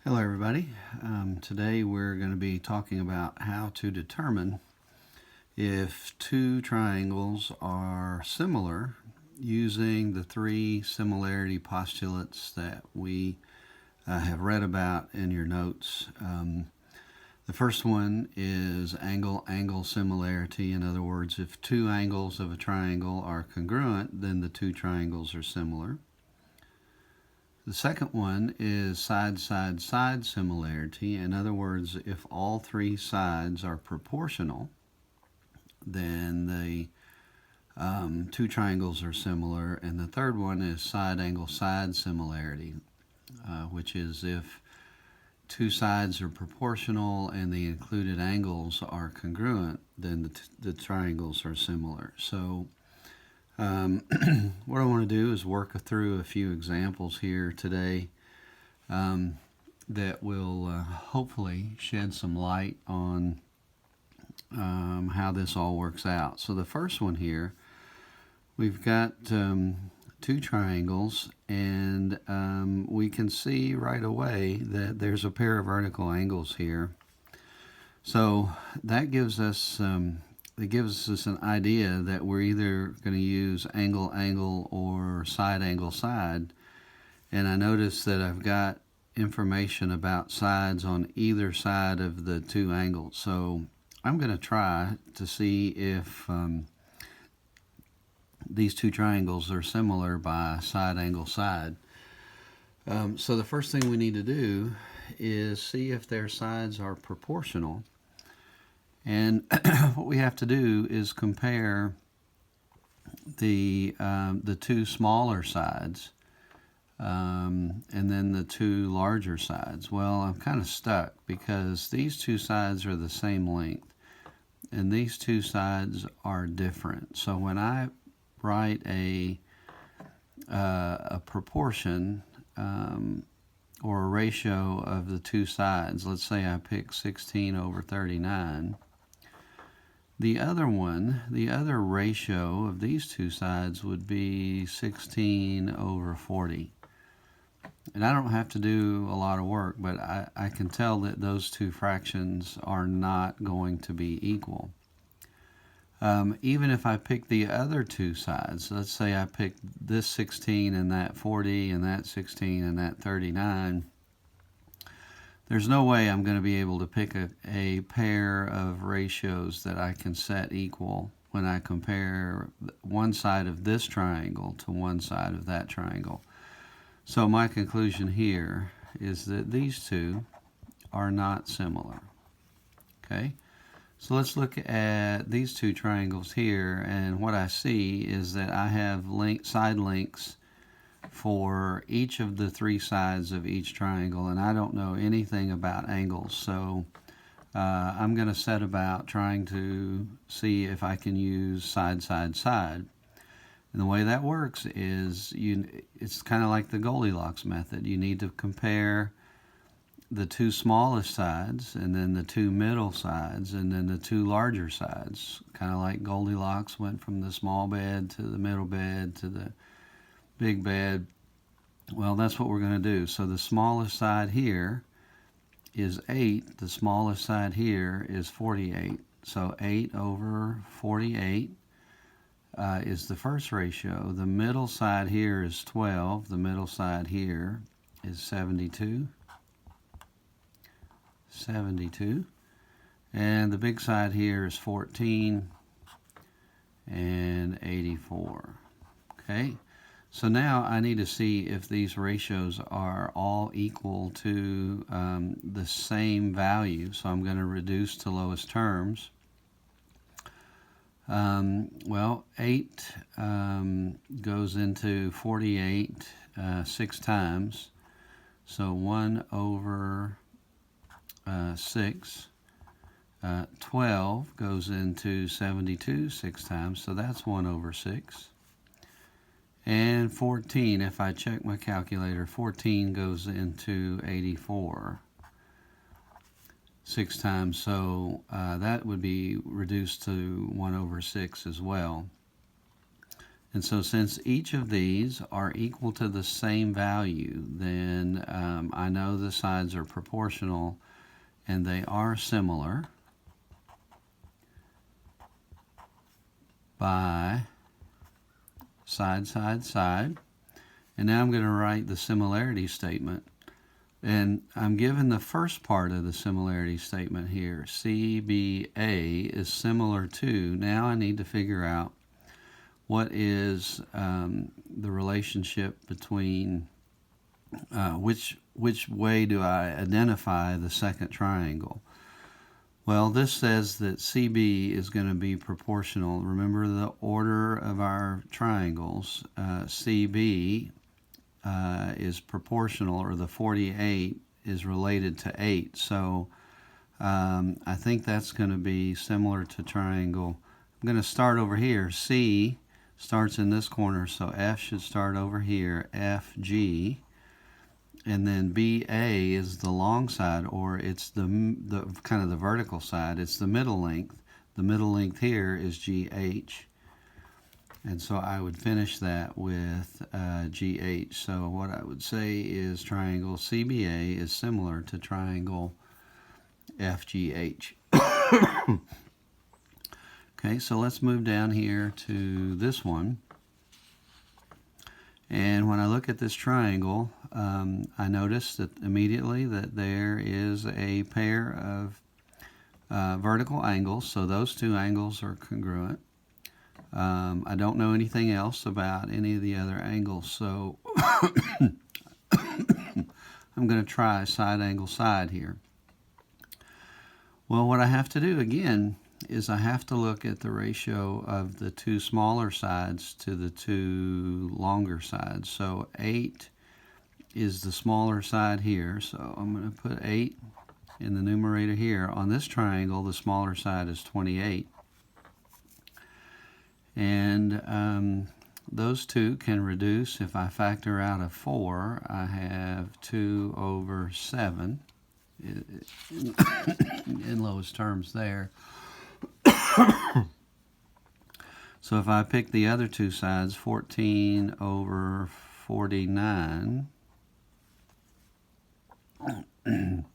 Hello everybody. Today we're going to be talking about how to determine if two triangles are similar using the three similarity postulates that we have read about in your notes. The first one is angle-angle similarity. In other words, if two angles of a triangle are congruent, then the two triangles are similar. The second one is side-side-side similarity. In other words, if all three sides are proportional, then the two triangles are similar. And the third one is side-angle-side similarity, which is if two sides are proportional and the included angles are congruent, then the triangles are similar. So what I want to do is work through a few examples here today that will hopefully shed some light on how this all works out. So the first one here, we've got two triangles, and we can see right away that there's a pair of vertical angles here. So that gives us an idea that we're either going to use angle-angle or side-angle-side. And I notice that I've got information about sides on either side of the two angles. So I'm going to try to see if these two triangles are similar by side-angle-side. So the first thing we need to do is see if their sides are proportional. And what we have to do is compare the two smaller sides and then the two larger sides. Well, I'm kind of stuck because these two sides are the same length and these two sides are different. So when I write a proportion or a ratio of the two sides, let's say I pick 16/39, the other ratio of these two sides would be 16/40. And I don't have to do a lot of work, but I can tell that those two fractions are not going to be equal. Even if I pick the other two sides, let's say I pick this 16 and that 40 and that 16 and that 39, there's no way I'm going to be able to pick a pair of ratios that I can set equal when I compare one side of this triangle to one side of that triangle. So my conclusion here is that these two are not similar. Okay, so let's look at these two triangles here, and what I see is that I have side lengths for each of the three sides of each triangle, and I don't know anything about angles, so I'm going to set about trying to see if I can use side-side-side. And the way that works is it's kind of like the Goldilocks method. You need to compare the two smallest sides and then the two middle sides and then the two larger sides, kind of like Goldilocks went from the small bed to the middle bed to the big bed. Well, that's what we're going to do. So the smallest side here is 8. The smallest side here is 48. So 8/48 is the first ratio. The middle side here is 12. The middle side here is 72. And the big side here is 14 and 84. Okay. So now I need to see if these ratios are all equal to the same value. So I'm going to reduce to lowest terms. Well, 8 goes into 48 6 times. So 1/6. 12 goes into 72 6 times. So that's 1/6. And 14, if I check my calculator, 14 goes into 84 6 times, so that would be reduced to 1/6 as well. And so since each of these are equal to the same value, then I know the sides are proportional and they are similar by side, side, side. And now I'm going to write the similarity statement. And I'm given the first part of the similarity statement here. CBA is similar to. Now I need to figure out what is the relationship between which way do I identify the second triangle. Well, this says that CB is going to be proportional. Remember the order of our triangles. CB is proportional, or the 48 is related to 8. So I think that's going to be similar to triangle. I'm going to start over here. C starts in this corner, so F should start over here, FG. And then BA is the long side, or it's the kind of the vertical side. It's the middle length. The middle length here is GH. And so I would finish that with GH. So what I would say is triangle CBA is similar to triangle FGH. Okay, so let's move down here to this one. And when I look at this triangle, I notice that immediately that there is a pair of vertical angles. So those two angles are congruent. I don't know anything else about any of the other angles, so I'm going to try side angle side here. Well, what I have to do again is I have to look at the ratio of the two smaller sides to the two longer sides. So 8 is the smaller side here, so I'm going to put 8 in the numerator here. On this triangle, the smaller side is 28. And those two can reduce. If I factor out a 4, I have 2 over 7 in lowest terms there. So if I pick the other two sides, 14 over 49, and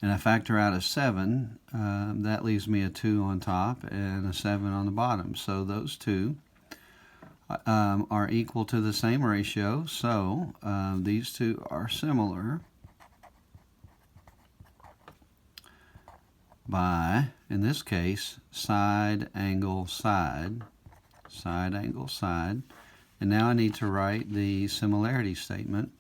I factor out a 7, that leaves me a 2 on top and a 7 on the bottom. So those two are equal to the same ratio. So these two are similar by, in this case, side, angle, side. Side, angle, side. And now I need to write the similarity statement.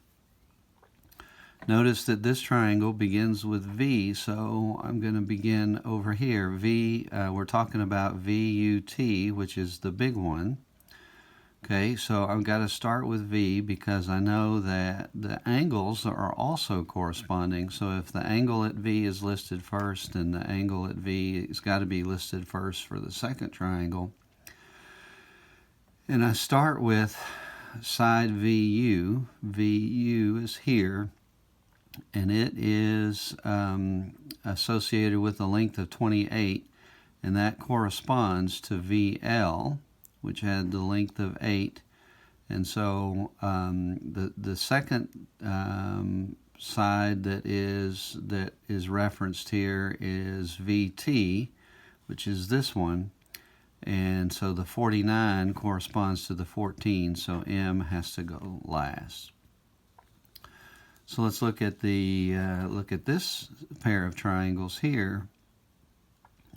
Notice that this triangle begins with V, so I'm going to begin over here. V, we're talking about VUT, which is the big one. Okay, so I've got to start with V because I know that the angles are also corresponding. So if the angle at V is listed first, then the angle at V has got to be listed first for the second triangle. And I start with side VU. VU is here, and it is associated with the length of 28, and that corresponds to VL, which had the length of 8. And so the second side that is referenced here is VT, which is this one. And so the 49 corresponds to the 14, so M has to go last. So let's look at this pair of triangles here.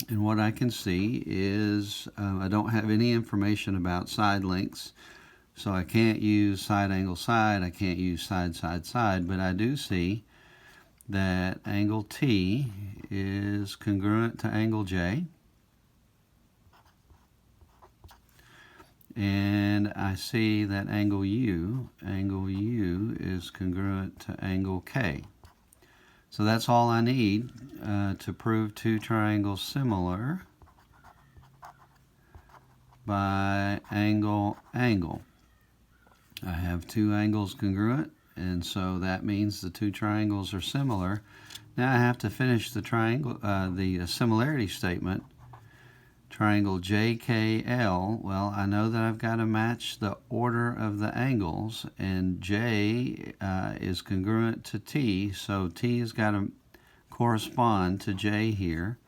And what I can see is I don't have any information about side lengths, so I can't use side, angle, side. I can't use side, side, side, but I do see that angle T is congruent to angle J. And I see that angle U is congruent to angle K. So that's all I need to prove two triangles similar by angle, angle. I have two angles congruent, and so that means the two triangles are similar. Now I have to finish the triangle, the similarity statement, Triangle JKL, well, I know that I've got to match the order of the angles, and J is congruent to T, so T has got to correspond to J here.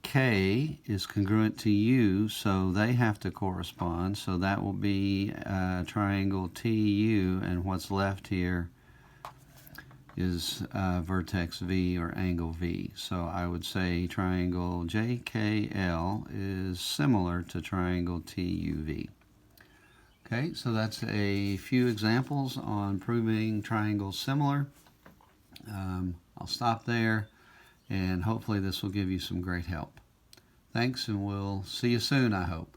K is congruent to U, so they have to correspond, so that will be triangle TU, and what's left here is vertex V or angle V. So I would say triangle JKL is similar to triangle TUV. Okay, so that's a few examples on proving triangles similar. I'll stop there, and hopefully this will give you some great help. Thanks, and we'll see you soon, I hope.